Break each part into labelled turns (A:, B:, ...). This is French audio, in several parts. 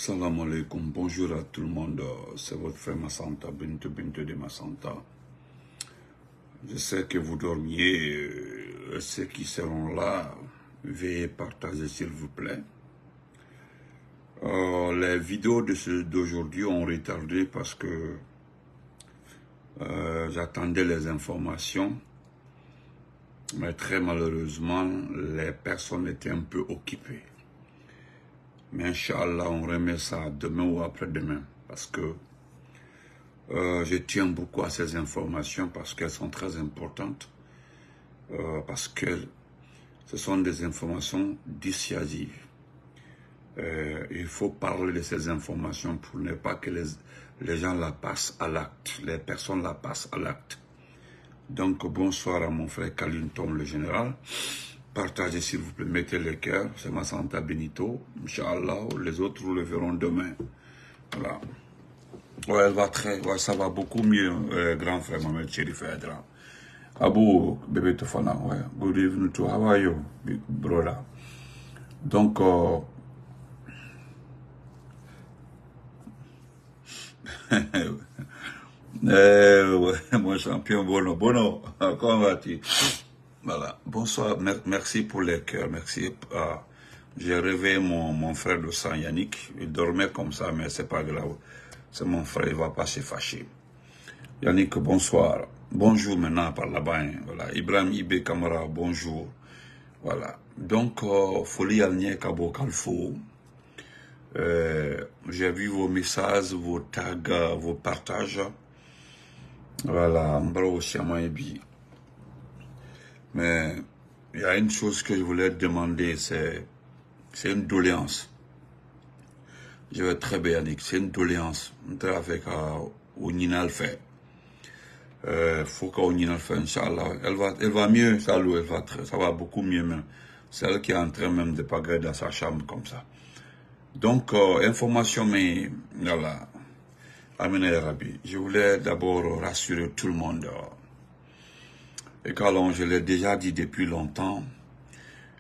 A: Assalamu alaikum, bonjour à tout le monde, c'est votre frère Massanta, Bintou de Massanta. Je sais que vous dormiez, ceux qui seront là, veuillez partager s'il vous plaît. Les vidéos d'aujourd'hui ont retardé parce que j'attendais les informations, mais très malheureusement, les personnes étaient un peu occupées. Mais Inch'Allah, on remet ça demain ou après-demain, parce que je tiens beaucoup à ces informations, parce qu'elles sont très importantes, parce que ce sont des informations dissuasives. Il faut parler de ces informations pour ne pas que les gens la passent à l'acte, les personnes la passent à l'acte. Donc bonsoir à mon frère Kalinton, le général. Partagez s'il vous plaît, mettez le cœur, c'est Massanta Benito, Inch'Allah, les autres vous le verront demain. Voilà. Ouais, elle va ouais, ça va beaucoup mieux, grand frère Mohamed Chérif Edra. Abu, bébé Tofana, ouais, good evening to how are you, big brother. Donc, ouais, mon champion Bono, comment vas-tu? Voilà, bonsoir, merci pour les cœurs, merci. J'ai réveillé mon frère de sang, Yannick, il dormait comme ça, mais c'est pas grave, c'est mon frère, il va pas se fâcher. Yannick, bonsoir, bonjour maintenant par là-bas, hein, voilà, Ibrahim Ibé Kamara, bonjour, voilà. Donc, Folie Alnier Kabo Kalfo, j'ai vu vos messages, vos tags, vos partages, voilà, Mbro Siamaïbi. Mais il y a une chose que je voulais demander, c'est une doléance. Je vais très bien, Yannick, c'est une doléance. On travaille avec Ouninal fait. Faut qu'Ouninal fait, Inch'Allah. Elle va mieux, ça va beaucoup mieux même. C'est elle qui est en train même de pagayer dans sa chambre comme ça. Donc, information, mais voilà. Amine Rabi, je voulais d'abord rassurer tout le monde. Et quand je l'ai déjà dit depuis longtemps,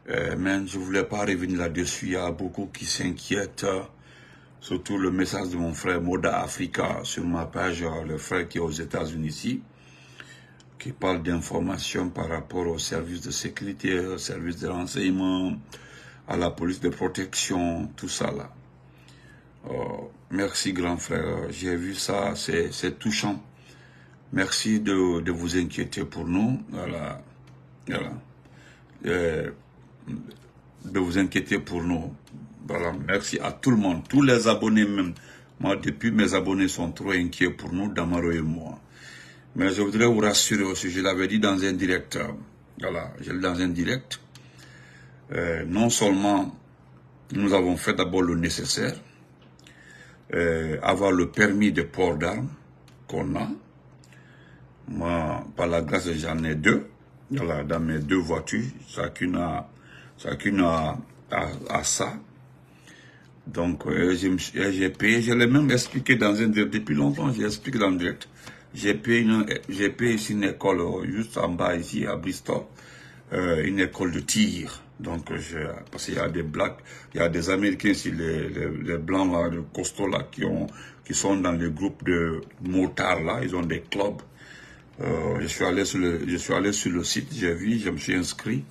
A: mais je ne voulais pas revenir là-dessus. Il y a beaucoup qui s'inquiètent, surtout le message de mon frère Moda Africa sur ma page, le frère qui est aux États-Unis ici, qui parle d'informations par rapport aux services de sécurité, aux services de renseignement, à la police de protection, tout ça là. Merci grand frère, j'ai vu ça, c'est touchant. Merci de vous inquiéter pour nous, voilà. De vous inquiéter pour nous. Voilà, merci à tout le monde, tous les abonnés même. Moi, depuis, mes abonnés sont trop inquiets pour nous, Damaro et moi. Mais je voudrais vous rassurer aussi, je l'avais dit dans un direct, voilà, je l'ai dans un direct. Non seulement nous avons fait d'abord le nécessaire, avoir le permis de port d'armes qu'on a. Moi, par la grâce, j'en ai deux. Voilà, dans mes deux voitures, chacune a ça. Donc, j'ai payé, je l'ai même expliqué dans un direct, depuis longtemps, j'ai expliqué dans le direct. J'ai payé ici une école, juste en bas ici, à Bristol, une école de tir. Donc, parce qu'il y a des blacks, il y a des Américains ici, les blancs là, les costauds là, qui sont dans les groupes de motards là, ils ont des clubs. Je suis allé sur le site, j'ai vu, je me suis inscrit,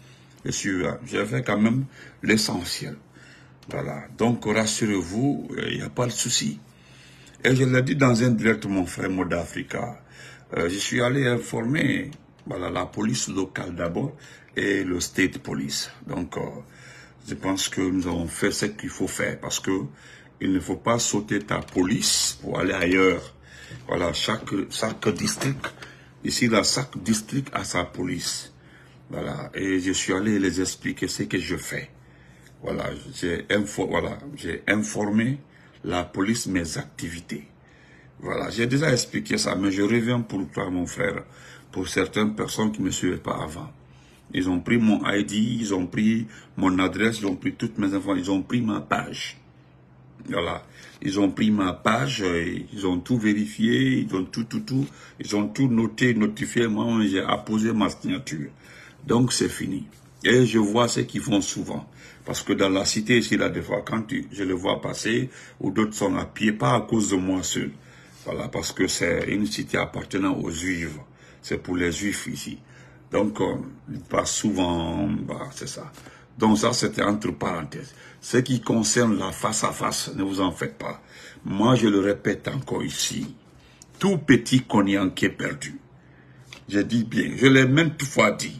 A: j'ai fait quand même l'essentiel. Voilà, donc rassurez-vous, il n'y a pas de souci. Et je l'ai dit dans un direct, mon frère Moda Africa, je suis allé informer voilà, la police locale d'abord et le state police. Donc, je pense que nous avons fait ce qu'il faut faire parce que il ne faut pas sauter ta police pour aller ailleurs. Voilà, chaque district. Ici, chaque district a sa police. Voilà. Et je suis allé les expliquer ce que je fais. Voilà. J'ai informé la police mes activités. Voilà. J'ai déjà expliqué ça, mais je reviens pour toi, mon frère, pour certaines personnes qui ne me suivaient pas avant. Ils ont pris mon ID, ils ont pris mon adresse, ils ont pris toutes mes informations, ils ont pris ma page. Voilà. Ils ont pris ma page, ils ont tout vérifié, ils ont tout noté, notifié. Moi, j'ai apposé ma signature. Donc, c'est fini. Et je vois ce qu'ils font souvent. Parce que dans la cité ici, là, des fois, quand je les vois passer, ou d'autres sont à pied, pas à cause de moi seul. Voilà, parce que c'est une cité appartenant aux Juifs. C'est pour les Juifs ici. Donc, ils passent souvent, bah, c'est ça. Donc ça, c'était entre parenthèses. Ce qui concerne la face à face, ne vous en faites pas. Moi, je le répète encore ici. Tout petit Konyanké perdu. Je dis bien, je l'ai même fois dit.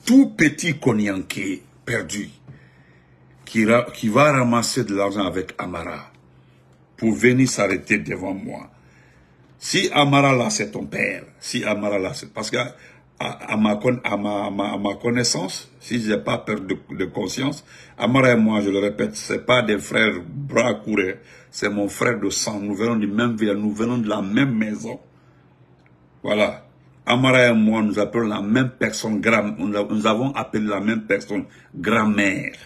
A: Tout petit Konyanké perdu qui va ramasser de l'argent avec Amara pour venir s'arrêter devant moi. Si Amara là, c'est ton père, si Amara là, c'est... Parce que à ma connaissance, si je n'ai pas peur de conscience, Amara et moi, je le répète, c'est pas des frères bras courés, c'est mon frère de sang. Nous venons du même village, nous venons de la même maison. Voilà. Amara et moi, nous appelons la même personne, nous avons appelé la même personne grand-mère,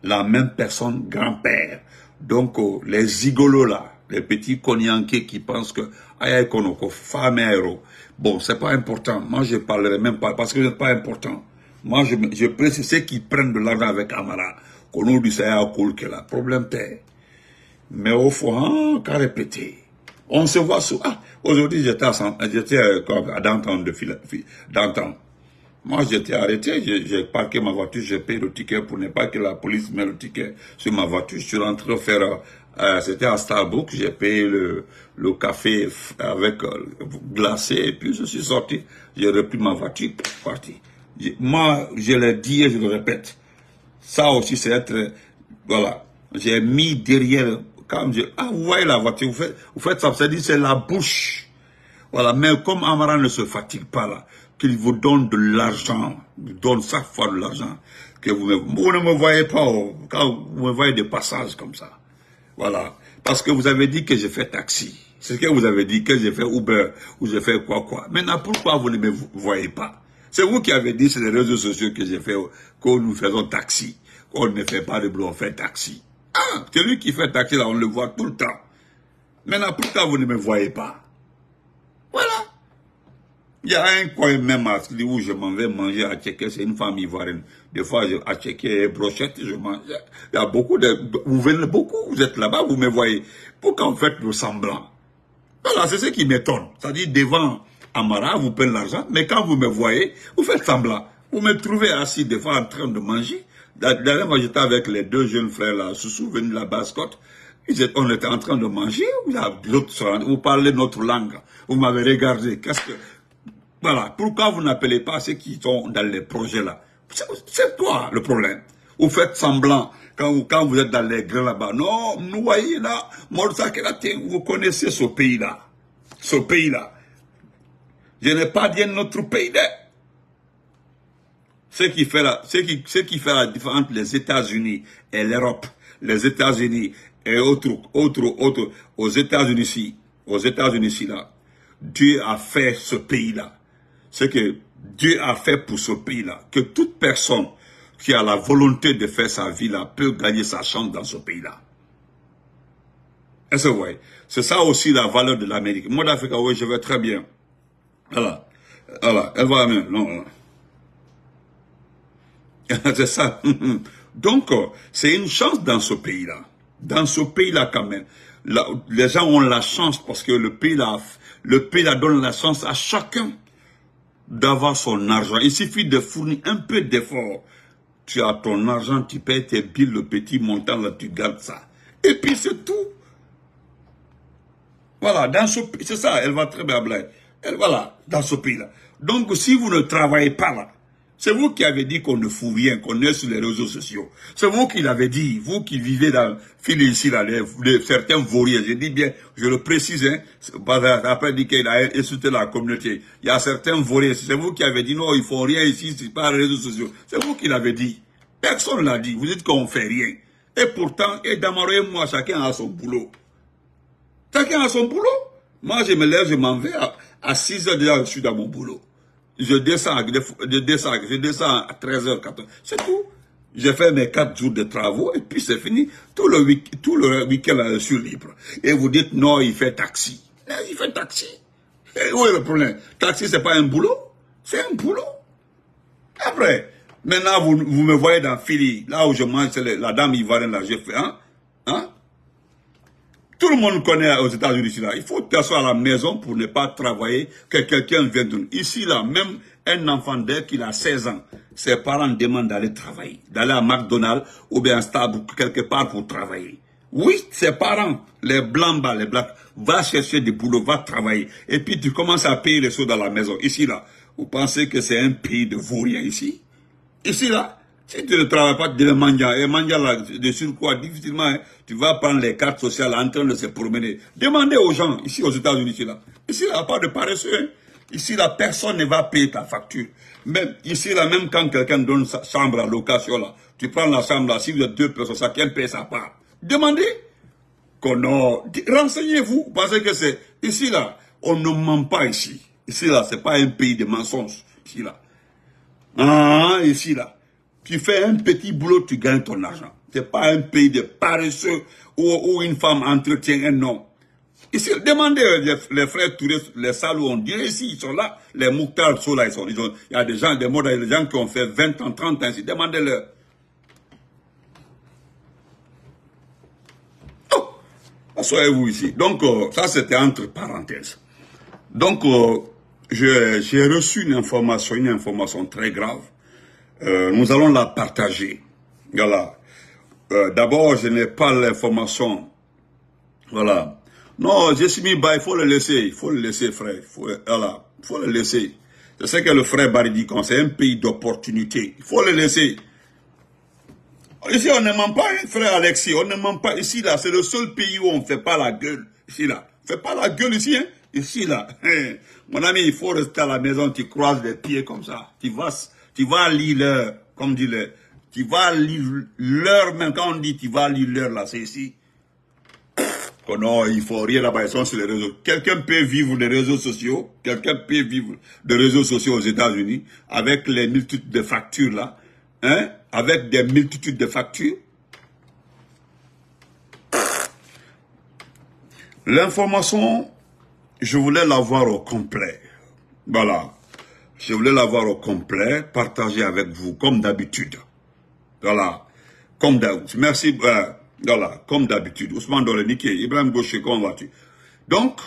A: la même personne grand-père. Donc, les zigolos là, les petits Konyankés qui pensent que aïe konoko, famero, bon, c'est pas important. Moi, je parlerai même pas parce que c'est pas important. Moi, je précise ceux qui prennent de l'argent avec Amara, qu'on nous dit ça que là, problème t'es. Mais au fond, qu'à répéter. On se voit souvent. Ah, aujourd'hui, j'étais d'antan. Moi, j'étais arrêté, j'ai parqué ma voiture, j'ai payé le ticket pour ne pas que la police mette le ticket sur ma voiture. Je suis rentré faire, c'était à Starbucks, j'ai payé le café avec glacé et puis je suis sorti. J'ai repris ma voiture, parti. Moi, je l'ai dit et je le répète. Ça aussi, c'est être, voilà. J'ai mis derrière, quand vous voyez la voiture, vous faites ça, c'est-à-dire c'est la bouche. Voilà, mais comme Amara ne se fatigue pas là, qu'il vous donne de l'argent, il donne chaque fois de l'argent, que vous ne me voyez pas, quand vous me voyez des passages comme ça. Voilà. Parce que vous avez dit que j'ai fait taxi. C'est ce que vous avez dit, que j'ai fait Uber, ou j'ai fait quoi. Maintenant, pourquoi vous ne me voyez pas? C'est vous qui avez dit sur les réseaux sociaux que j'ai fait, que nous faisons taxi. Qu'on ne fait pas de boulot, on fait taxi. Ah, celui qui fait taxi là, on le voit tout le temps. Maintenant, pourquoi vous ne me voyez pas? Voilà. Il y a un coin même à où je m'en vais manger à Tchéké, c'est une femme ivoirienne. Des fois, à Tchéké, brochette, je mange. Il y a beaucoup vous venez beaucoup, vous êtes là-bas, vous me voyez. Pourquoi vous faites le semblant? Voilà, c'est ce qui m'étonne. C'est-à-dire, devant Amara, vous prenez l'argent, mais quand vous me voyez, vous faites semblant. Vous me trouvez assis, des fois, en train de manger. D'ailleurs, moi, j'étais avec les deux jeunes frères, là, se souvenez de la basse-côte. On était en train de manger, vous parlez notre langue. Vous m'avez regardé. Qu'est-ce que... Voilà. Pourquoi vous n'appelez pas ceux qui sont dans les projets là? C'est quoi le problème? Vous faites semblant quand vous êtes dans les grains là-bas. Non, nous voyez là, vous connaissez ce pays-là. Ce pays-là. Je n'ai pas dit notre pays là. Ce qui fait la différence entre les États-Unis et l'Europe, les États-Unis et autres, aux États-Unis ici, là, Dieu a fait ce pays-là. Ce que Dieu a fait pour ce pays-là, que toute personne qui a la volonté de faire sa vie là peut gagner sa chance dans ce pays-là. Est-ce que vous voyez? C'est ça aussi la valeur de l'Amérique. Moi d'Afrique, oui, je vais très bien. Voilà. Voilà. Elle va bien. Non. C'est ça. Donc, c'est une chance dans ce pays-là. Dans ce pays-là, quand même. Là, les gens ont la chance parce que le pays-là donne la chance à chacun d'avoir son argent. Il suffit de fournir un peu d'effort. Tu as ton argent, tu payes tes billes, le petit montant, là, tu gardes ça. Et puis, c'est tout. Voilà, c'est ça, elle va très bien, Blaise. Voilà, dans ce pays-là. Donc, si vous ne travaillez pas là, c'est vous qui avez dit qu'on ne fout rien, qu'on est sur les réseaux sociaux. C'est vous qui l'avez dit, vous qui vivez dans fil ici, là, certains vauriens. Je dis bien, je le précise, hein, après dit qu'il a insulté la communauté. Il y a certains vauriens. C'est vous qui avez dit, non, ils font rien ici, c'est pas les réseaux sociaux. C'est vous qui l'avez dit. Personne ne l'a dit. Vous dites qu'on fait rien. Et pourtant, Damaro et moi, chacun a son boulot. Chacun a son boulot. Moi, je me lève, je m'en vais à 6 heures déjà, je suis dans mon boulot. Je descends à 13h, 14h. C'est tout. J'ai fait mes 4 jours de travaux et puis c'est fini. Tout le week-end, je suis libre. Et vous dites, non, il fait taxi. Il fait taxi. Et où est le problème? Taxi, c'est pas un boulot? C'est un boulot. Après, Maintenant, vous me voyez dans Philly, là où je mange, c'est la dame ivoirienne, là, j'ai fait, hein? Hein? Tout le monde connaît aux États-Unis ici là. Il faut t'asseoir à la maison pour ne pas travailler, que quelqu'un vienne de nous. Ici là, même un enfant dès qu'il a 16 ans, ses parents demandent d'aller travailler, d'aller à McDonald's ou bien à Starbucks quelque part pour travailler. Oui, ses parents, les blancs bas, les blacks, va chercher des boulots, va travailler. Et puis tu commences à payer les choses dans la maison. Ici là, vous pensez que c'est un pays de vauriens ici? Ici là, si tu ne travailles pas, tu le manges. Et manger là, de surcroît, difficilement, hein, tu vas prendre les cartes sociales en train de se promener. Demandez aux gens, ici aux États-Unis, ici là. Ici là, pas de paresseux. Hein. Ici là, personne ne va payer ta facture. Même ici là, même quand quelqu'un donne sa chambre à location là, tu prends la chambre là, si vous êtes 2 personnes, chacun paye sa part. Demandez. Renseignez-vous, parce que c'est ici là, on ne ment pas ici. Ici là, c'est pas un pays de mensonges. Ici là. Ah, ici là. Tu fais un petit boulot, tu gagnes ton argent. Ce n'est pas un pays de paresseux où une femme entretient un homme. Ici, demandez les frères touristes, les salauds, on dirait ici, ils sont là. Les moutards sont là, il y a des gens, des gens qui ont fait 20 ans, 30 ans ici. Demandez-leur. Oh, asseyez-vous ici. Donc, ça c'était entre parenthèses. Donc, j'ai reçu une information très grave. Nous allons la partager. Voilà. D'abord, je n'ai pas l'information. Voilà. Non, je suis mis bas, il faut le laisser, frère. Voilà. Il faut le laisser. Je sais que le frère Barry dit qu'on c'est un pays d'opportunité. Il faut le laisser. Ici, on ne ment pas, hein, frère Alexis. On ne ment pas. Ici, là, c'est le seul pays où on ne fait pas la gueule. Ici, là. On ne fait pas la gueule ici, hein. Ici, là. Mon ami, il faut rester à la maison, tu croises les pieds comme ça. Tu vas lire l'heure, comme dit le... Tu vas lire l'heure, même quand on dit tu vas lire l'heure, là, c'est ici. Oh non, il faut rien là-bas, ils sont sur les réseaux. Quelqu'un peut vivre des réseaux sociaux, quelqu'un peut vivre des réseaux sociaux aux États-Unis, avec les multitudes de factures, là, hein, avec des multitudes de factures. L'information, je voulais l'avoir au complet. Voilà. Je voulais l'avoir au complet, partager avec vous, comme d'habitude. Voilà. Comme d'habitude. Merci. Voilà. Comme d'habitude. Ousmane Dolenike, Ibrahim Gauche, comment vas-tu? Donc,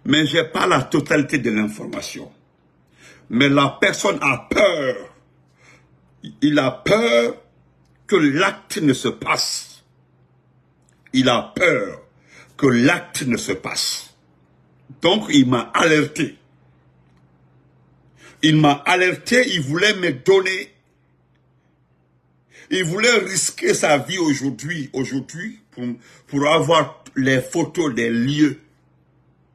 A: mais j'ai pas la totalité de l'information. Mais la personne a peur. Il a peur que l'acte ne se passe. Il a peur que l'acte ne se passe. Donc, il m'a alerté. Il m'a alerté, il voulait me donner. Il voulait risquer sa vie aujourd'hui, pour avoir les photos des lieux.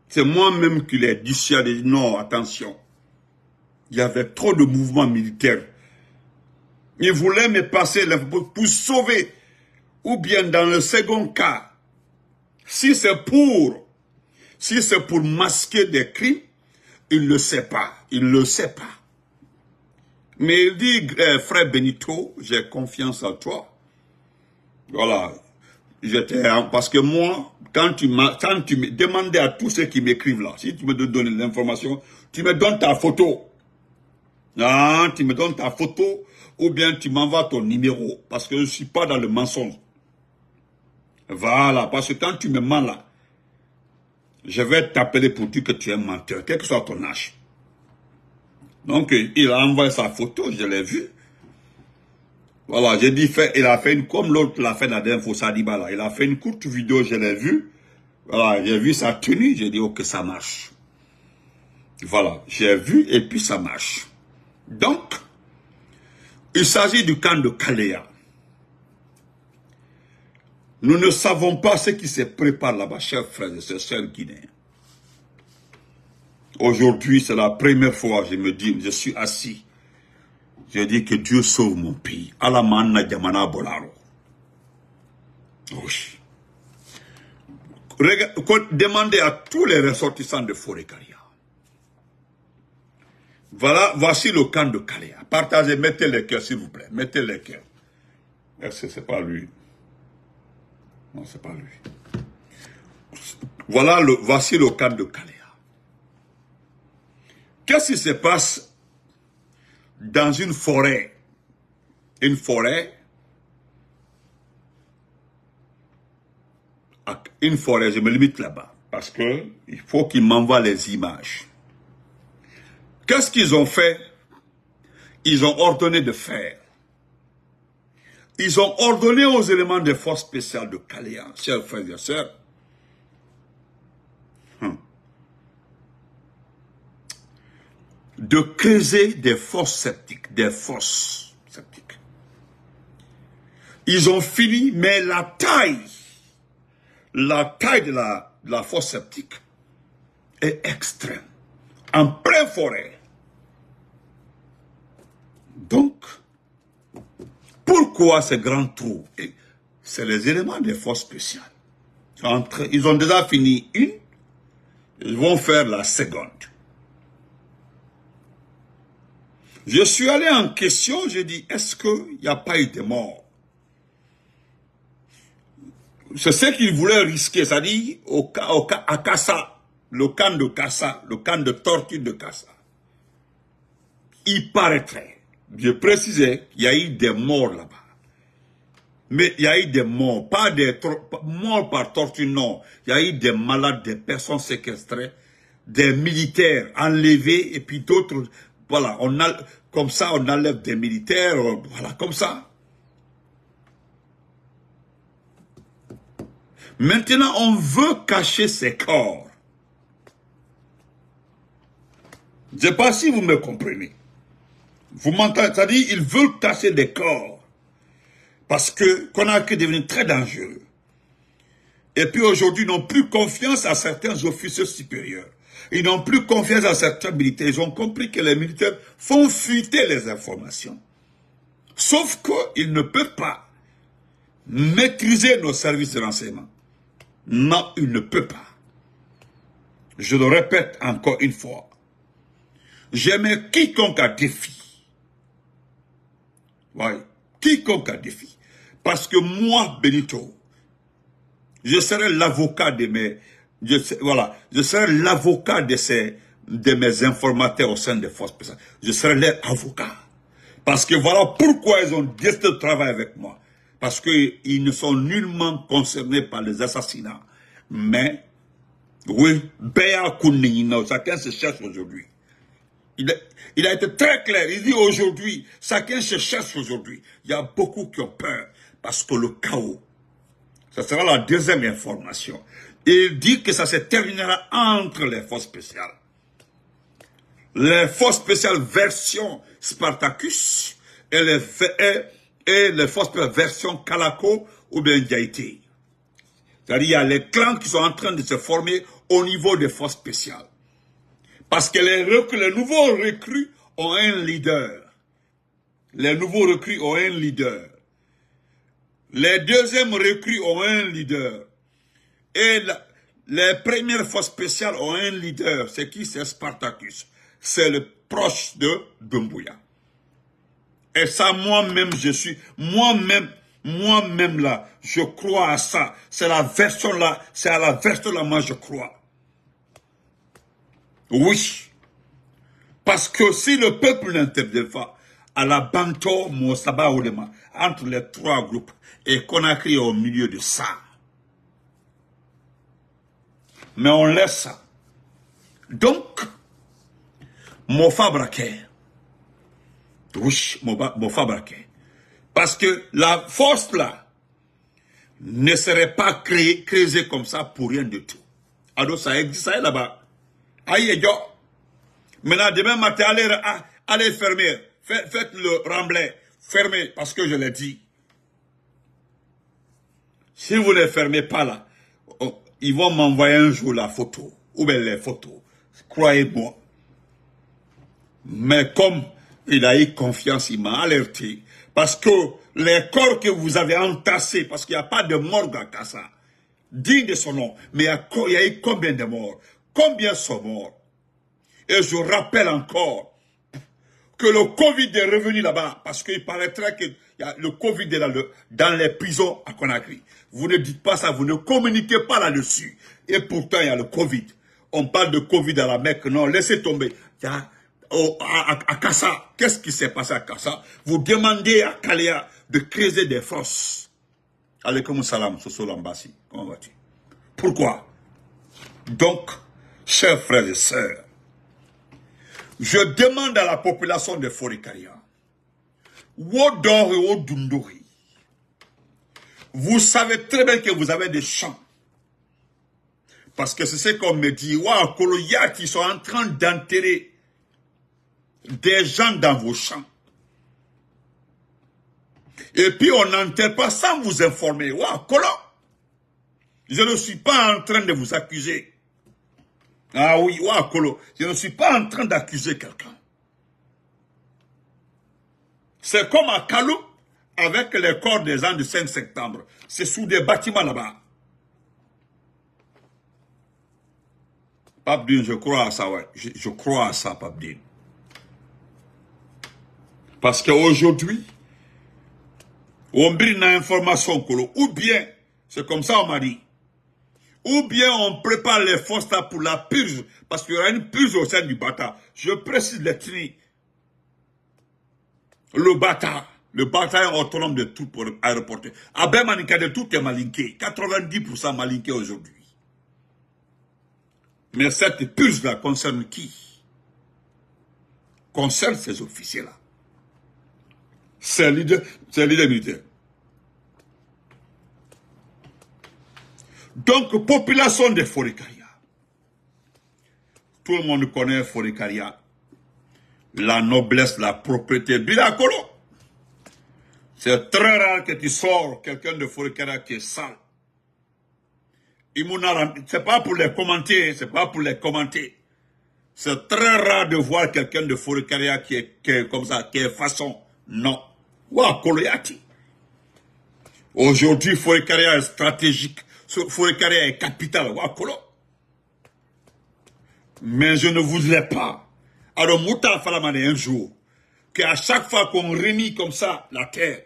A: C'est moi-même qui l'ai dissuadé. Non, attention. Il y avait trop de mouvements militaires. Il voulait me passer pour sauver. Ou bien dans le second cas, si c'est pour masquer des crimes, il ne le sait pas. Il ne le sait pas. Mais il dit, frère Benito, j'ai confiance en toi. Voilà. Parce que moi, quand tu me demandais à tous ceux qui m'écrivent là, si tu me donnes l'information, tu me donnes ta photo. Ah, tu me donnes ta photo, ou bien tu m'envoies ton numéro, parce que je ne suis pas dans le mensonge. Voilà, parce que quand tu me mens là, je vais t'appeler pour dire que tu es un menteur, quel que soit ton âge. Donc, il a envoyé sa photo, je l'ai vu. Voilà, j'ai dit, il a fait comme l'autre l'a fait la dernière fois, Sadiba là. Il a fait une courte vidéo, je l'ai vu. Voilà, j'ai vu sa tenue, j'ai dit, ok, ça marche. Voilà, j'ai vu et puis ça marche. Donc, il s'agit du camp de Kalea. Nous ne savons pas ce qui se prépare là-bas, chers frères et sœurs guinéens. Aujourd'hui, c'est la première fois, je me dis, je suis assis. Je dis que Dieu sauve mon pays. Alamana Diamana Bolaro. Oui. Demandez à tous les ressortissants de Forécaria. Voilà, voici le camp de Kalea. Partagez, mettez les cœurs, s'il vous plaît. Mettez les cœurs. Est-ce que c'est pas lui? Non, c'est pas lui. Voilà, voici le camp de Kalea. Qu'est-ce qui se passe dans une forêt une forêt, je me limite là-bas, parce que il faut qu'ils m'envoient les images. Qu'est-ce qu'ils ont fait? Ils ont ordonné de faire. Ils ont ordonné aux éléments des forces spéciales de Kaléa, chers frères et sœurs, de creuser des fosses septiques, Ils ont fini, mais la taille de la fosse septique est extrême, en pleine forêt. Donc, pourquoi ces grands trous? C'est les éléments des forces spéciales. Ils ont déjà fini une, ils vont faire la seconde. Je suis allé en question, j'ai dit, est-ce qu'il n'y a pas eu de mort? C'est ce qu'ils voulaient risquer, c'est-à-dire à Kassa, le camp de Kassa, le camp de torture de Kassa. Il paraîtrait, je précisais, qu'il y a eu des morts là-bas. Mais il y a eu des morts, pas des morts par torture, non. Il y a eu des malades, des personnes séquestrées, des militaires enlevés, et puis d'autres, voilà, comme ça, on enlève des militaires, voilà, comme ça. Maintenant, on veut cacher ces corps. Je ne sais pas si vous me comprenez. Vous m'entendez? C'est-à-dire, ils veulent cacher des corps. Parce que Conakry est devenu très dangereux. Et puis aujourd'hui, ils n'ont plus confiance à certains officiers supérieurs. Ils n'ont plus confiance à certains militaires. Ils ont compris que les militaires font fuiter les informations. Sauf qu'ils ne peuvent pas maîtriser nos services de renseignement. Non, ils ne peuvent pas. Je le répète encore une fois. Je mets quiconque à défi. Oui, quiconque à défi. Parce que moi, Benito, je serai l'avocat de mes... je serai l'avocat de mes informateurs au sein des forces spéciales. Je serai leur avocat. Parce que voilà pourquoi ils ont décidé de travailler avec moi. Parce qu'ils ne sont nullement concernés par les assassinats. Mais, oui, Béa Kounina, chacun se cherche aujourd'hui. Il a été très clair, il dit aujourd'hui, chacun se cherche aujourd'hui. Il y a beaucoup qui ont peur, parce que le chaos, ça sera la deuxième information. Il dit que ça se terminera entre les forces spéciales. Les forces spéciales version Spartacus et les forces spéciales version Kalako ou bien Diaïté. C'est-à-dire il y a les clans qui sont en train de se former au niveau des forces spéciales. Parce que les nouveaux recrues ont un leader. Les nouveaux recrues ont un leader. Les deuxièmes recrues ont un leader. Et les premières forces spéciales ont un leader. C'est qui? C'est Spartacus. C'est le proche de Doumbouya. Et ça, moi-même, moi-même là, je crois à ça. C'est la version là, c'est à la version là, moi je crois. Oui. Parce que si le peuple n'intervient pas, à la Banto, Moussaba Oulema, entre les trois groupes, et Conakry au milieu de ça. Mais on laisse ça. Donc, Mofa Braquet. Oui, Mofa Braquet. Parce que la force là ne serait pas créée comme ça pour rien du tout. Alors ça existe là-bas. Aïe, yo. Maintenant, demain matin, allez fermer. Faites le remblai. Fermez, parce que je l'ai dit. Si vous ne les fermez pas là, ils vont m'envoyer un jour la photo. Ou bien les photos. Croyez-moi. Mais comme il a eu confiance, il m'a alerté. Parce que les corps que vous avez entassés, parce qu'il n'y a pas de morgue à Kassa, digne de son nom, mais il y a eu combien de morts? Combien sont morts? Et je rappelle encore que le Covid est revenu là-bas, parce qu'il paraîtrait que le Covid est dans les prisons à Conakry. Vous ne dites pas ça, vous ne communiquez pas là-dessus. Et pourtant, il y a le Covid. On parle de Covid à la Mecque, non, laissez tomber. à Kassa. Qu'est-ce qui s'est passé à Kassa? Vous demandez à Kalia de creuser des fosses. Alaykoum salam, Soso Lambassi. Comment vas-tu? Pourquoi? Donc, chers frères et sœurs, je demande à la population de Forikaria, Wodor et Wodundori, vous savez très bien que vous avez des champs. Parce que c'est ce qu'on me dit. Waouh, Koloyat, ils sont en train d'enterrer des gens dans vos champs. Et puis on n'enterre pas sans vous informer. Waouh, Kolo, je ne suis pas en train de vous accuser. Ah oui, waouh, Kolo, je ne suis pas en train d'accuser quelqu'un. C'est comme à Kalou, avec les corps des gens du 5 septembre. C'est sous des bâtiments là-bas. Pabdine, je crois à ça, ouais. Je crois à ça, Pabdine. Parce qu'aujourd'hui, on brille une information, ou bien, c'est comme ça on m'a dit, ou bien on prépare les forces là pour la purge, parce qu'il y aura une purge au sein du Bata. Je précise l'ethnie. Le bataillon autonome de tout pour aéroporter. Abel Maninka de tout est malinqué. 90% malinqué aujourd'hui. Mais cette purge-là concerne qui? Concerne ces officiers-là. C'est leader militaire. Donc, population de Forikaria. Tout le monde connaît Forikaria. La noblesse, la propriété. Bilakolo. C'est très rare que tu sors quelqu'un de Forikaria qui est sale. C'est pas pour les commenter, c'est pas pour les commenter. C'est très rare de voir quelqu'un de Forikaria qui est comme ça, qui est façon. Non. Wa Koloyati. Aujourd'hui, Forikaria est stratégique. Forikaria est capital. Wa Kolo. Mais je ne voudrais pas. Alors, Mouta Falamane un jour, qu'à chaque fois qu'on réunit comme ça la terre,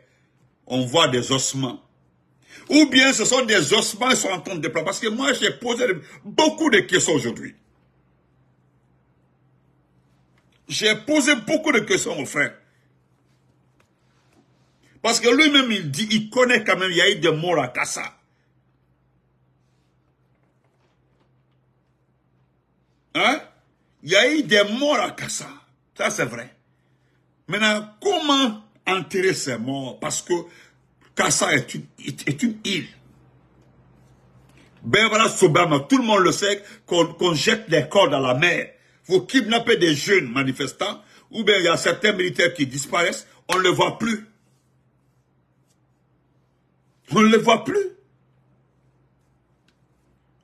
A: on voit des ossements. Ou bien ce sont des ossements qui sont en train de déployer. Parce que moi, j'ai posé beaucoup de questions aujourd'hui. J'ai posé beaucoup de questions au frère. Parce que lui-même, il dit, il connaît quand même, il y a eu des morts à Kassa. Hein? Il y a eu des morts à Kassa. Ça, c'est vrai. Maintenant, comment enterrer ces morts? Parce que Kassa est une île. Ben voilà, Sobama, tout le monde le sait, qu'on jette les corps dans la mer. Vous kidnappez des jeunes manifestants, ou bien il y a certains militaires qui disparaissent, on ne les voit plus. On ne les voit plus.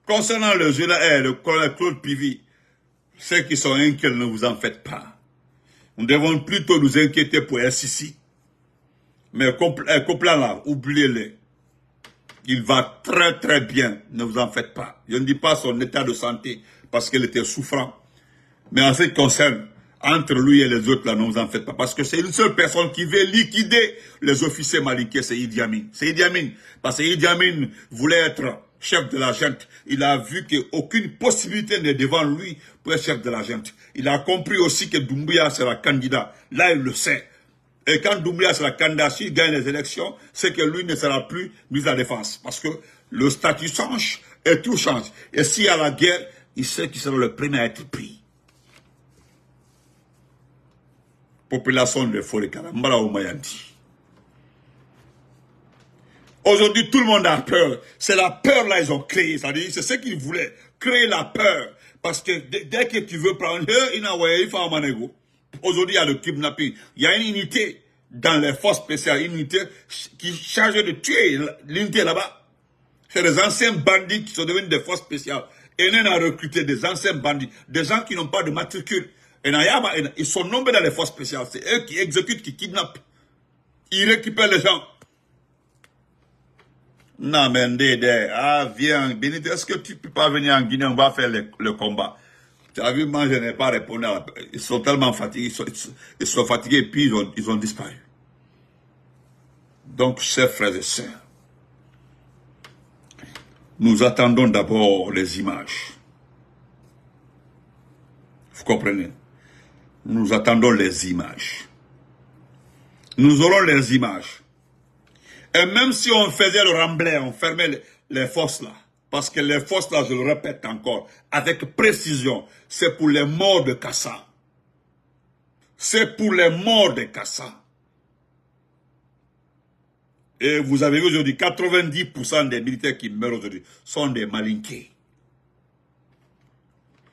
A: Concernant le jeu là, le colonel Claude Pivy, ceux qui sont inquiets, ne vous en faites pas. Nous devons plutôt nous inquiéter pour SIC. Mais Copland là, oubliez-le. Il va très très bien, ne vous en faites pas. Je ne dis pas son état de santé, parce qu'il était souffrant. Mais en ce qui concerne, entre lui et les autres là, ne vous en faites pas. Parce que c'est une seule personne qui veut liquider les officiers malinqués, c'est Idi Amin. C'est Idi Amin. Parce que Idi Amin voulait être chef de la junte. Il a vu qu'aucune possibilité n'est devant lui pour être chef de la junte. Il a compris aussi que Doumbouya sera candidat. Là, il le sait. Et quand Doumbouya sera candidat, s'il gagne les élections, c'est que lui ne sera plus mis à défense. Parce que le statut change et tout change. Et s'il y a la guerre, il sait qu'il sera le premier à être pris. Population de Forikaria, Mbala Oumayandi. Aujourd'hui, tout le monde a peur. C'est la peur là ils ont créé. C'est ce qu'ils voulaient. Créer la peur. Parce que dès que tu veux prendre aujourd'hui, il y a le kidnapping. Il y a une unité dans les forces spéciales, une unité qui est chargée de tuer l'unité là-bas. C'est des anciens bandits qui sont devenus des forces spéciales. Et on a recruté des anciens bandits, des gens qui n'ont pas de matricule. Et ils sont nommés dans les forces spéciales. C'est eux qui exécutent, qui kidnappent. Ils récupèrent les gens. Non, mais viens, Benito, est-ce que tu ne peux pas venir en Guinée, on va faire le combat. Tu as vu, moi, je n'ai pas répondu. Ils sont tellement fatigués, ils sont fatigués et puis ils ont disparu. Donc, chers frères et sœurs, nous attendons d'abord les images. Vous comprenez? Nous attendons les images. Nous aurons les images. Et même si on faisait le remblai, on fermait les fosses là, parce que les fosses là, je le répète encore, avec précision, c'est pour les morts de Kassa. C'est pour les morts de Kassa. Et vous avez vu aujourd'hui, 90% des militaires qui meurent aujourd'hui sont des malinqués.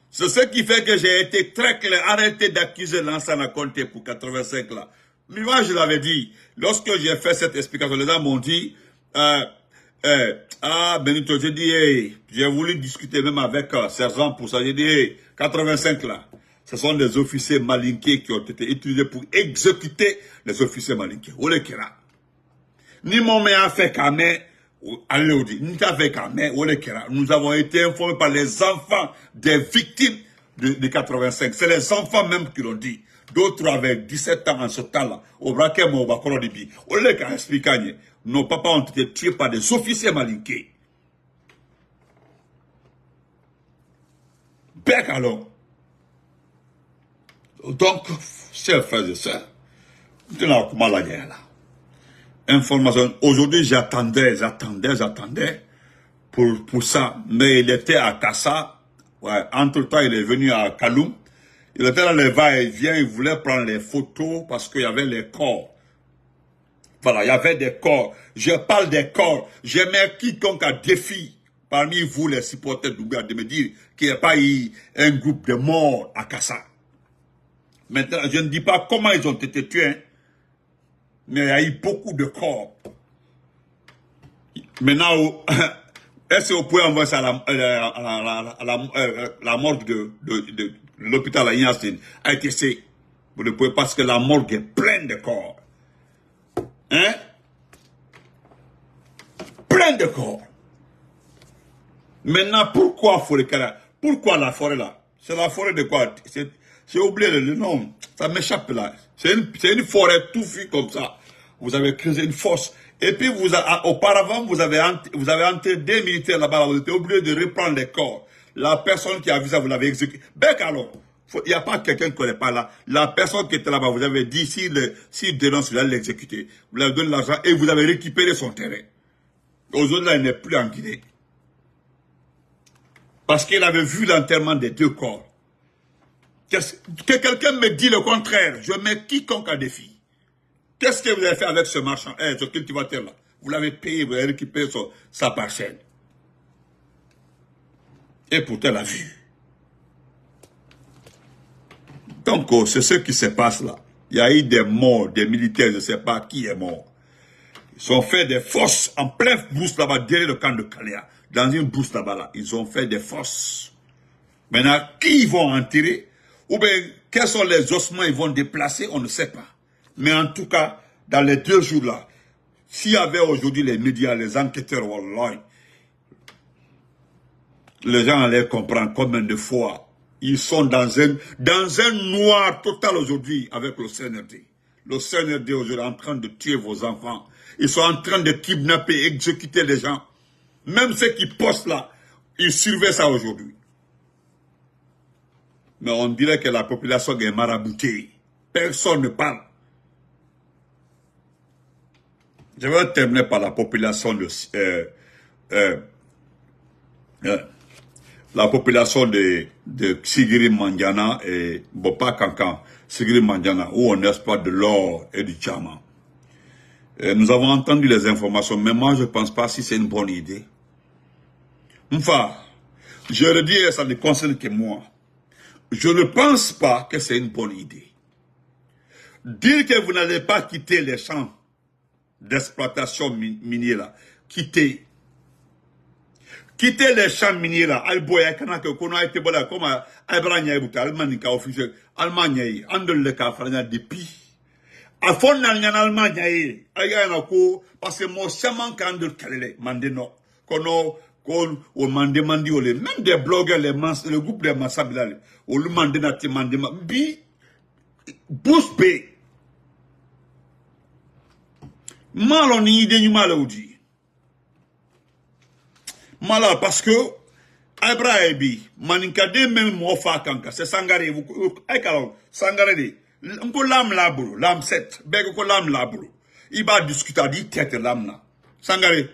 A: C'est ce qui fait que j'ai été très clair. Arrêtez d'accuser Lansana Conté pour 85 là. Mais moi, je l'avais dit. Lorsque j'ai fait cette explication, les gens m'ont dit, Benito, j'ai dit, hey, j'ai voulu discuter même avec sergent pour ça. J'ai dit, hey, 85 là, ce sont des officiers malinqués qui ont été utilisés pour exécuter les officiers malinqués. Ole Kera. Ni mon mère fait camé, nous avons été informés par les enfants des victimes de 85. C'est les enfants même qui l'ont dit. D'autres avaient 17 ans en ce temps-là. Au braquet, au bakoro dibi. Au lieu qu'à expliquer, nos papas ont été tués par des officiers malinqués. Bec alors. Donc, chers frères et sœurs, nous avons comment la guerre là. Information. Aujourd'hui, j'attendais pour ça. Mais il était à Kassa. Ouais. Entre-temps, il est venu à Kaloum. Il était dans les va-et-vient. Il voulait prendre les photos parce qu'il y avait les corps. Voilà, il y avait des corps. Je parle des corps. Je mets quiconque à défi parmi vous, les supporters d'Ouga, de me dire qu'il n'y a pas eu un groupe de morts à Kassa. Maintenant, je ne dis pas comment ils ont été tués, hein. Mais il y a eu beaucoup de corps. Maintenant, est-ce que vous pouvez envoyer ça à la morgue de l'hôpital à Yassine, a été fait. Vous ne pouvez pas, parce que la morgue est pleine de corps. Hein? Plein de corps. Maintenant, pourquoi Forêt-Kara? Pourquoi la forêt là? C'est la forêt de quoi? J'ai oublié le nom. Ça m'échappe là. C'est une forêt touffue comme ça. Vous avez creusé une fosse. Et puis, auparavant, vous avez entré des militaires là-bas. Vous avez oublié de reprendre les corps. La personne qui a vu ça, vous l'avez exécuté. Bec alors. Il n'y a pas quelqu'un qui ne connaît pas là. La personne qui était là-bas, vous avez dit, s'il dénonce, vous allez l'exécuter. Vous lui avez donné l'argent et vous avez récupéré son terrain. Aujourd'hui, là, il n'est plus en Guinée. Parce qu'il avait vu l'enterrement des deux corps. Que quelqu'un me dit le contraire, je mets quiconque à défi. Qu'est-ce que vous avez fait avec ce marchand, ce cultivateur là? Vous l'avez payé, vous avez récupéré sa parcelle. Et pourtant, la vue. Donc, c'est ce qui se passe là. Il y a eu des morts, des militaires, je ne sais pas qui est mort. Ils ont fait des fosses en pleine brousse là-bas, derrière le camp de Kalea. Dans une brousse là-bas, là, ils ont fait des fosses. Maintenant, qui ils vont enterrer? Ou bien, quels sont les ossements ils vont déplacer? On ne sait pas. Mais en tout cas, dans les 2 jours là, s'il y avait aujourd'hui les médias, les enquêteurs, wallahi, les gens allaient comprendre combien de fois ils sont dans un noir total aujourd'hui avec le CNRD. Le CNRD aujourd'hui est en train de tuer vos enfants. Ils sont en train de kidnapper, exécuter les gens. Même ceux qui postent là, ils surveillent ça aujourd'hui. Mais on dirait que la population est maraboutée. Personne ne parle. Je vais terminer par la population de Sigiri Mandiana et Bopa Kankan, Sigiri Mandiana, où on exploite de l'or et du diamant. Nous avons entendu les informations, mais moi je ne pense pas si c'est une bonne idée. Enfin, je le dis, ça ne concerne que moi. Je ne pense pas que c'est une bonne idée. Dire que vous n'allez pas quitter les champs d'exploitation minier là, quitter les champs miniers là, alboya kana que kono été bola comme Abraham Yabuta Allemagne ka officiel Allemagne andol le ka franya depuis a fond na nyana Allemagne aya na ko parce que mo chaman ka andol kalele mandeno kono kon o mandi ole même des blogueurs le groupe des Massabila o le mandena ti mandema bi boost be malo ni ide nyuma la udi. Malade parce que Abraebi, Maninkade même mofa kanka, c'est Sangare, Sangare, on peut l'âme labro, l'âme 7, beg ko l'âme labro. Il va discuter, dit tête l'âme là. Sangare,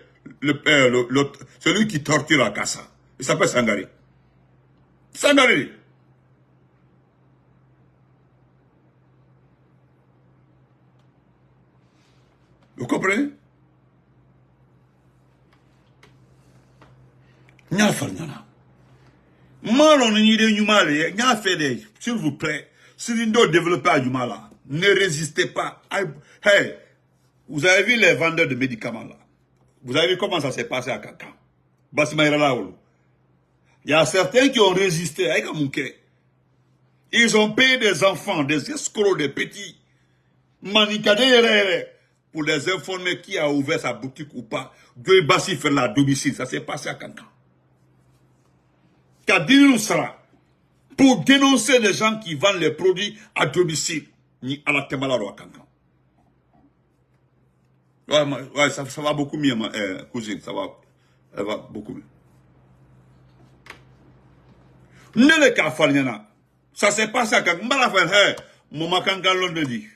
A: celui qui torture à Kassa, il s'appelle Sangare. Sangare. Vous comprenez? Nya farnyana. Malon ni de nyumale, nya fede, s'il vous plaît, si vous ne développez pas Yumala, ne résistez pas. Hey, vous avez vu les vendeurs de médicaments là. Vous avez vu comment ça s'est passé à Kaka. Il y a certains qui ont résisté avec Amouké. Ils ont payé des enfants, des escrocs, des petits. Manikade pour les informer qui a ouvert sa boutique ou pas. De Bassi faire la domicile. Ça s'est passé à Kankan. Kadinu sera pour dénoncer les gens qui vendent les produits à domicile. Ni à la Temalaro à Kankan. Ouais, ça va beaucoup mieux, ma cousine. Ça va beaucoup mieux. Ne le cas Faliana. Ça s'est passé à Kankan. Hey, mon Kankan l'on dit.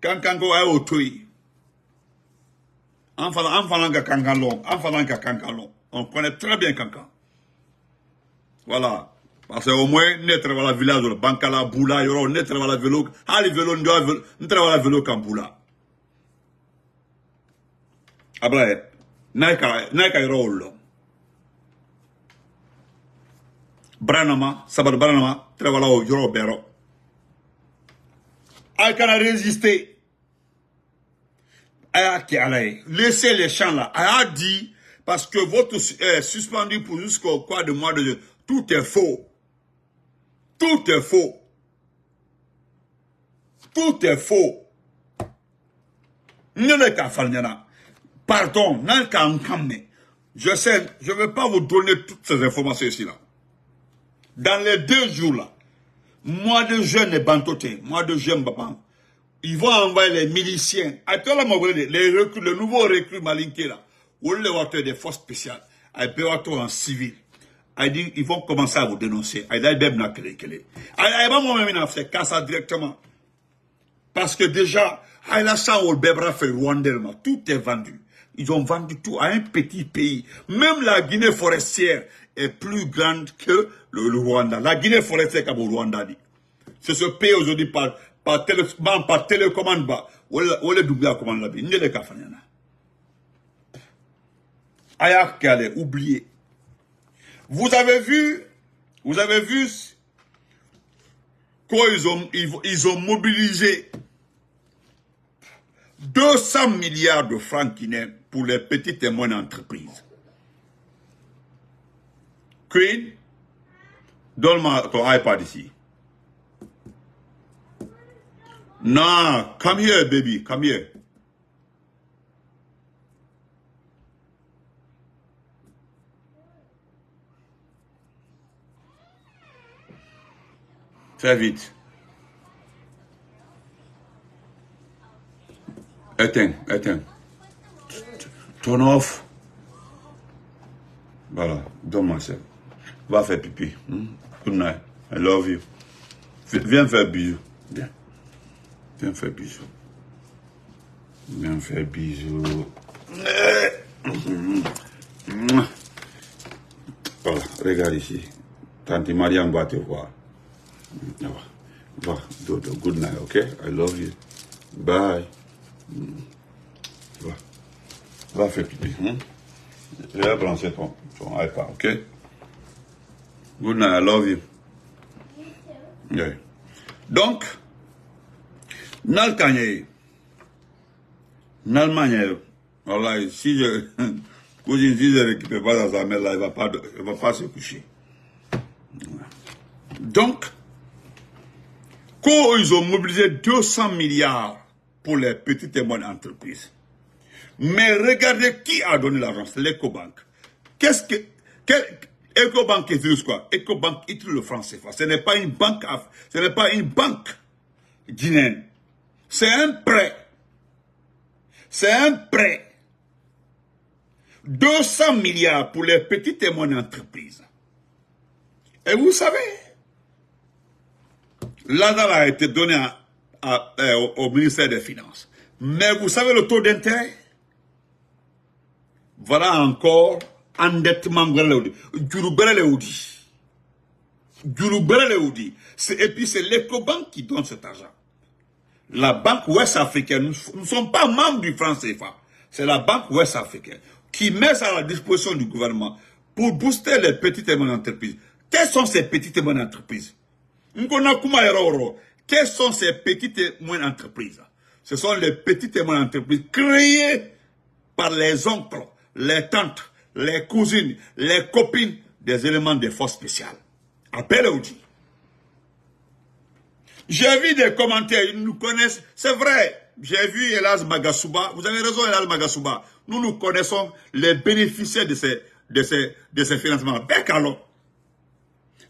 A: Kankango est au toy. En faisant Kankan, on connaît très bien Kankan. Voilà. Parce qu'au moins, naître dans la village, le Bankala, Boula, yoro, naître dans la vélo, les vélos, nous travaillons la vélo comme Boula. Après, naika yoro. Branama, Sabat Branama, travaillons yoro bero. Aïkana résister. Laissez les champs là. A dit, parce que votre suspendu pour jusqu'au quoi de mois de... Tout est faux. Tout est faux. Tout est faux. Pardon, je sais, je ne vais pas vous donner toutes ces informations ici là. Dans les 2 jours là, moi de jeunes et bantoté, moi de jeunes babans, ils vont envoyer les miliciens. Les nouveaux recrues malinqués là, ou les voitures des forces spéciales, en civil. Ils vont commencer à vous dénoncer. Ils vont faire ça directement. Parce que déjà, tout est vendu. Ils ont vendu tout à un petit pays. Même la Guinée forestière est plus grande que le Rwanda. La Guinée forestière comme le Rwanda dit. C'est ce pays aujourd'hui par télécommande bas. Ou le double à commande là-bas. N'y a pas de Ayak Kale, oubliez. Vous avez vu quoi ils ont mobilisé 200 milliards de francs guinéens pour les petites et moyennes entreprises. Queen, donne-moi ton iPad ici. Non, come here, baby, come here. Fais vite. Éteins. Turn off. Voilà, donne-moi ça. Va faire pipi. Good night. I love you. Viens faire bisous. Viens faire bisous. Viens faire bisous. Voilà, regarde ici. Tante Mariam va te voir. Good night, okay? I love you. Bye. Va faire pipi. Je vais brancher ton iPad, ok? Good night, I love you. Yeah. Donc, Nalkanye, voilà, si je ne récupère pas dans sa mère, là, il ne va pas se coucher. Donc, quand ils ont mobilisé 200 milliards pour les petites et moyennes entreprises, mais regardez qui a donné l'argent, c'est l'Ecobank. Ecobank utilise quoi? Ecobank utilise le franc CFA. Ce n'est pas une banque guinéenne. C'est un prêt. C'est un prêt. 200 milliards pour les petites et moyennes entreprises. Et vous savez, l'argent a été donné au ministère des Finances. Mais vous savez le taux d'intérêt? Voilà encore endettement. Et puis c'est l'Ecobank qui donne cet argent. La banque ouest-africaine, nous ne sommes pas membres du franc CFA. C'est la banque ouest-africaine qui met ça à la disposition du gouvernement pour booster les petites et moyennes entreprises. Quelles sont ces petites et moyennes entreprises? Quelles sont ces petites et moyennes entreprises? Ce sont les petites et moyennes entreprises créées par les oncles, les tantes, les cousines, les copines des éléments des forces spéciales. Appelle Audi. J'ai vu des commentaires, ils nous connaissent. C'est vrai, j'ai vu Elaz Magasuba. Vous avez raison, Elaz Magasuba. Nous connaissons les bénéficiaires de ces financements. Bec alors.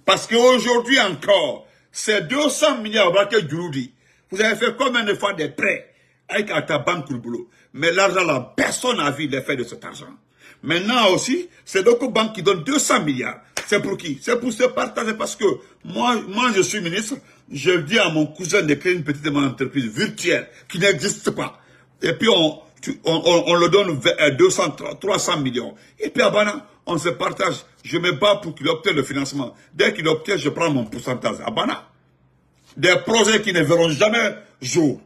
A: Parce qu'aujourd'hui encore, ces 200 milliards au braquet Djouroudi, vous avez fait combien de fois des prêts avec Atabank Kulbulo? Mais l'argent là, personne n'a vu l'effet de cet argent. Maintenant aussi, c'est l'Ecobank qui donne 200 milliards. C'est pour qui? C'est pour se partager parce que moi je suis ministre, je dis à mon cousin de créer une petite entreprise virtuelle qui n'existe pas. Et puis on le donne 200, 300 millions. Et puis à Bana, on se partage. Je me bats pour qu'il obtienne le financement. Dès qu'il obtient, je prends mon pourcentage. À Bana. Des projets qui ne verront jamais jour.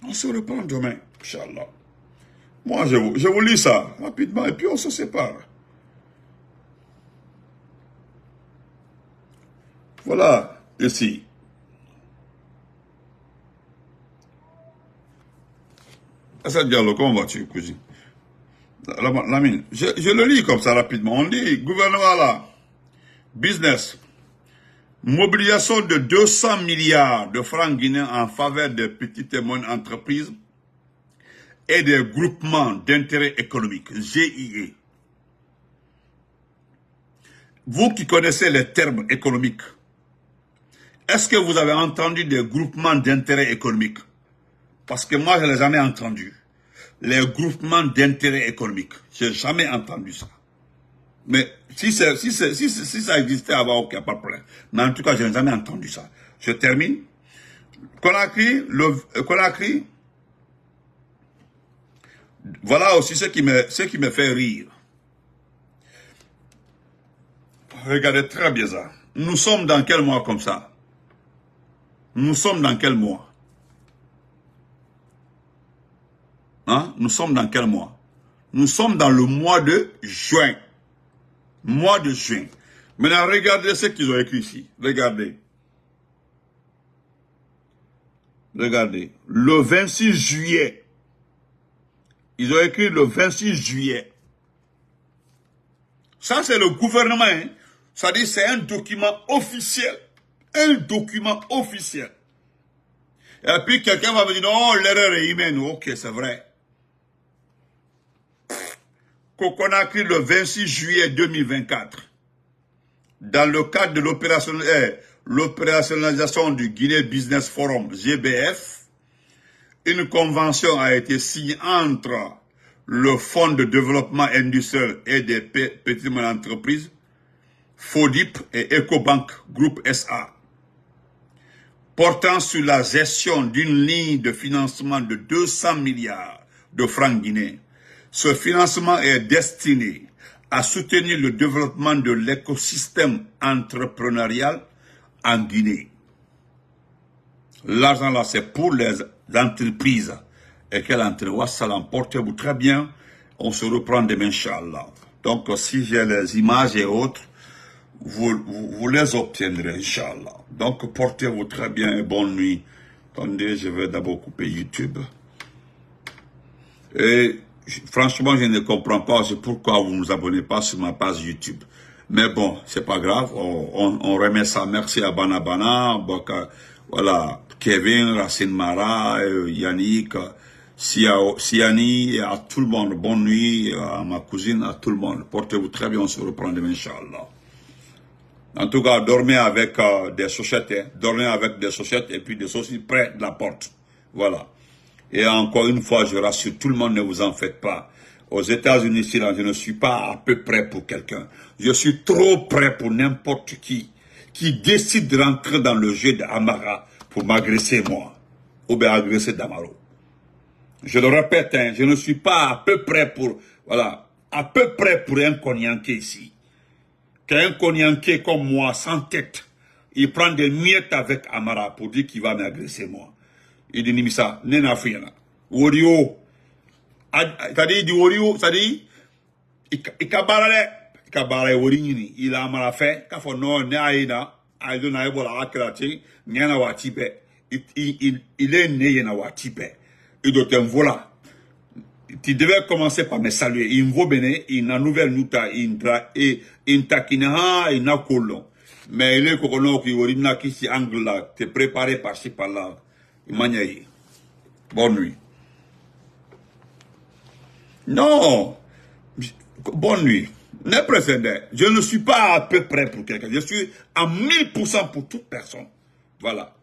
A: On se reprend demain, Inch'Allah. Moi, je vous lis ça rapidement et puis on se sépare. Voilà, ici. Assad Diallo, comment vas-tu, cousine? Lamine, je le lis comme ça rapidement. On dit, gouvernement là, business, mobilisation de 200 milliards de francs guinéens en faveur des petites et moyennes entreprises et des groupements d'intérêt économique, GIE. Vous qui connaissez les termes économiques, est-ce que vous avez entendu des groupements d'intérêt économique? Parce que moi, je ne l'ai jamais entendu. Les groupements d'intérêt économique. Je n'ai jamais entendu ça. Mais si ça existait avant, ok, pas de problème. Mais en tout cas, je n'ai jamais entendu ça. Je termine. Conakry, voilà aussi ce qui me fait rire. Regardez très bien ça. Nous sommes dans quel mois comme ça? Nous sommes dans quel mois? Hein? Nous sommes dans quel mois? Nous sommes dans le mois de juin. Mois de juin. Maintenant, regardez ce qu'ils ont écrit ici. Regardez. Regardez. Le 26 juillet. Ils ont écrit le 26 juillet. Ça, c'est le gouvernement. Hein? Ça dit c'est un document officiel. Un document officiel. Et puis quelqu'un va me dire, non, l'erreur est humaine. Ok, c'est vrai. Conakry le 26 juillet 2024. Dans le cadre de l'opérationnalisation du Guinée Business Forum, GBF, une convention a été signée entre le Fonds de développement industriel et des petites entreprises, FODIP et Ecobank Group SA, portant sur la gestion d'une ligne de financement de 200 milliards de francs guinéens. Ce financement est destiné à soutenir le développement de l'écosystème entrepreneurial en Guinée. L'argent là, c'est pour les entreprises. Et quelle entreprise? Wassalam, portez-vous très bien. On se reprend demain, Inch'Allah. Donc, si j'ai les images et autres, vous les obtiendrez, Inch'Allah. Donc, portez-vous très bien et bonne nuit. Attendez, je vais d'abord couper YouTube. Et franchement, je ne comprends pas pourquoi vous ne vous abonnez pas sur ma page YouTube. Mais bon, c'est pas grave, on remet ça. Merci à Banabana, voilà, Kevin, Racine Mara, Yannick, Siani, et à tout le monde. Bonne nuit, à ma cousine, à tout le monde. Portez-vous très bien, on se reprend demain, Inch'Allah. En tout cas, dormez avec des chaussettes, hein. Dormez avec des chaussettes et puis des saucisses près de la porte. Voilà. Et encore une fois, je rassure tout le monde, ne vous en faites pas. Aux États-Unis, je ne suis pas à peu près pour quelqu'un. Je suis trop prêt pour n'importe qui décide de rentrer dans le jeu d'Amara pour m'agresser moi, ou bien agresser Damaro. Je le répète, hein, je ne suis pas à peu près pour, voilà, à peu près pour un Konyanké ici. Qu'un Konyanké comme moi, sans tête, il prend des miettes avec Amara pour dire qu'il va m'agresser moi. Il dit, Nimisa, nena fuyana. Wario. C'est-à-dire, il dit Wario, c'est-à-dire, il Wori, il a Amara fait, qu'il faut non, Naïna, Aïdona, Ebola, Akrati, Nyana Watibe. Il est né, Yana Watibe. Et donc, voilà. Tu devais commencer par me saluer. Il me béné, il n'a nouvelle nuta, il takina, il n'a colon. Mais il est cocono qui orina qui si angle là, te préparé par-ci par-là. Il m'a dit. Bonne nuit. Non. Bonne nuit. Ne précédez. Je ne suis pas à peu près pour quelqu'un. Je suis à 1000% pour toute personne. Voilà.